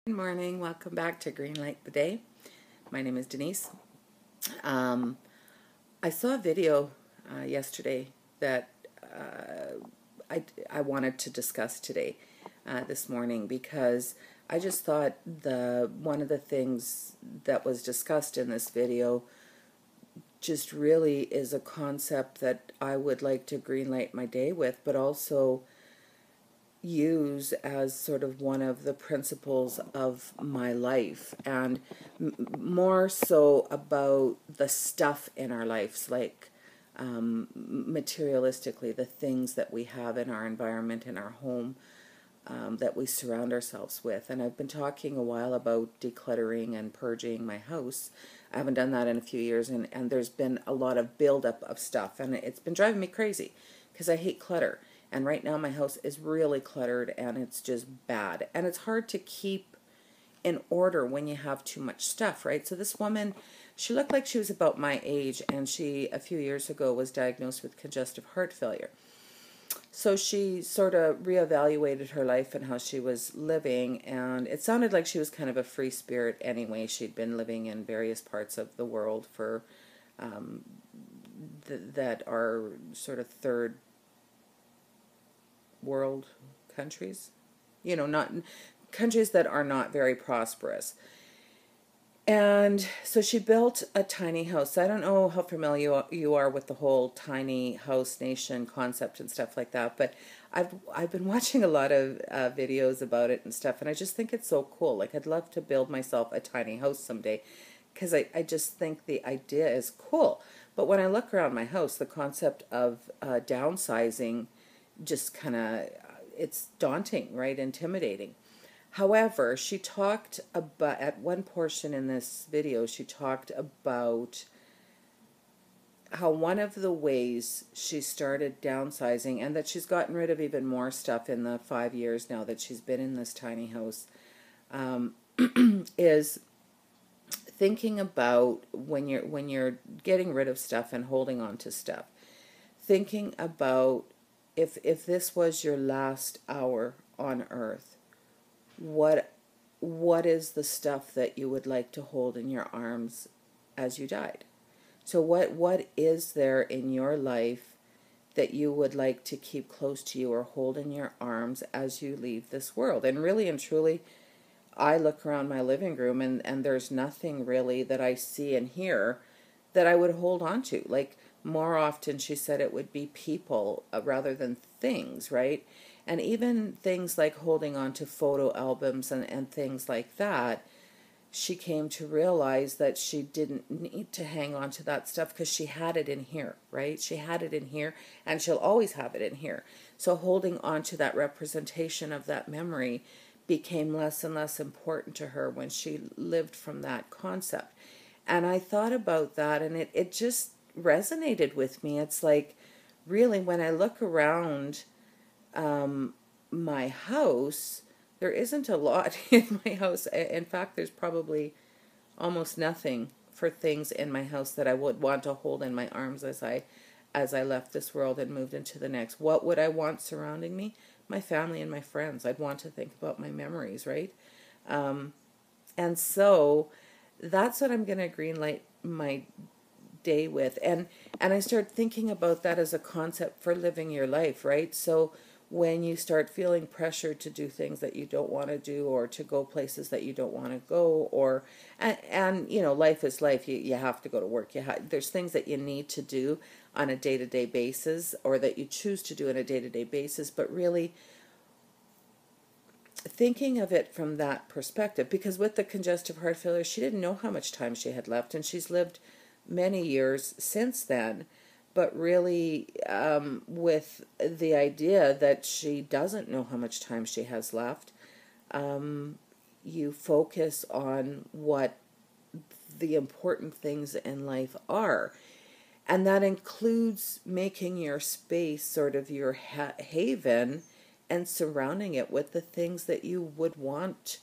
Good morning. Welcome back to Green Light the Day. My name is Denise. Um, I saw a video yesterday that I wanted to discuss today, this morning, because I just thought one of the things that was discussed in this video just really is a concept that I would like to green light my day with, but also use as sort of one of the principles of my life, and more so about the stuff in our lives, like materialistically, the things that we have in our environment, in our home, that we surround ourselves with. And I've been talking a while about decluttering and purging my house. I haven't done that in a few years, and there's been a lot of buildup of stuff, and it's been driving me crazy because I hate clutter. And right now my house is really cluttered, and it's just bad. And it's hard to keep in order when you have too much stuff, right? So this woman, she looked like she was about my age, and she, a few years ago, was diagnosed with congestive heart failure. So she sort of reevaluated her life and how she was living, and it sounded like she was kind of a free spirit anyway. She'd been living in various parts of the world for that are sort of third world countries, not countries that are not very prosperous. And so she built a tiny house. I don't know how familiar you are with the whole tiny house nation concept and stuff like that, but I've been watching a lot of videos about it and stuff, and I just think it's so cool. Like, I'd love to build myself a tiny house someday, because I just think the idea is cool. But when I look around my house, the concept of downsizing just kind of, it's daunting, right? Intimidating. However, she talked about, at one portion in this video, she talked about how one of the ways she started downsizing, and that she's gotten rid of even more stuff in the 5 years now that she's been in this tiny house, is thinking about when you're getting rid of stuff and holding on to stuff, thinking about if this was your last hour on earth, what is the stuff that you would like to hold in your arms as you died? So what is there in your life that you would like to keep close to you or hold in your arms as you leave this world? And really and truly, I look around my living room, and there's nothing really that I see and hear that I would hold on to. Like, more often, she said, it would be people rather than things, right? And even things like holding on to photo albums and things like that, she came to realize that she didn't need to hang on to that stuff because she had it in here, right? She had it in here, and she'll always have it in here. So holding on to that representation of that memory became less and less important to her when she lived from that concept. And I thought about that, and it just resonated with me. It's like, really, when I look around my house, there isn't a lot in my house. In fact, there's probably almost nothing for things in my house that I would want to hold in my arms as I left this world and moved into the next. What would I want surrounding me? My family and my friends. I'd want to think about my memories, right? And so that's what I'm going to greenlight my day with. And I started thinking about that as a concept for living your life, right? So when you start feeling pressure to do things that you don't want to do, or to go places that you don't want to go, or and life is life. You have to go to work. There's things that you need to do on a day-to-day basis, or that you choose to do on a day-to-day basis, but really thinking of it from that perspective, because with the congestive heart failure, she didn't know how much time she had left, and she's lived many years since then. But really, with the idea that she doesn't know how much time she has left, you focus on what the important things in life are. And that includes making your space sort of your haven, and surrounding it with the things that you would want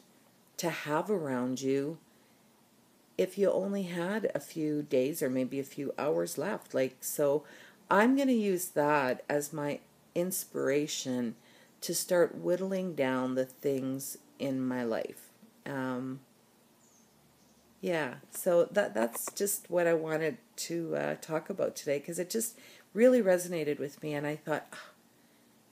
to have around you if you only had a few days or maybe a few hours left. So I'm going to use that as my inspiration to start whittling down the things in my life. Yeah, so that's just what I wanted to talk about today, because it just really resonated with me, and I thought, "Ah,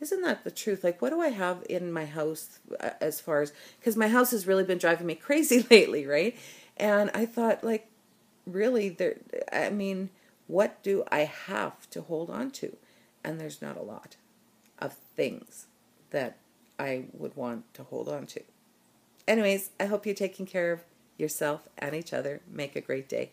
isn't that the truth? Like, what do I have in my house as far as, because my house has really been driving me crazy lately, right? And I thought, like, really, I mean, what do I have to hold on to? And there's not a lot of things that I would want to hold on to. Anyways, I hope you're taking care of yourself and each other. Make a great day.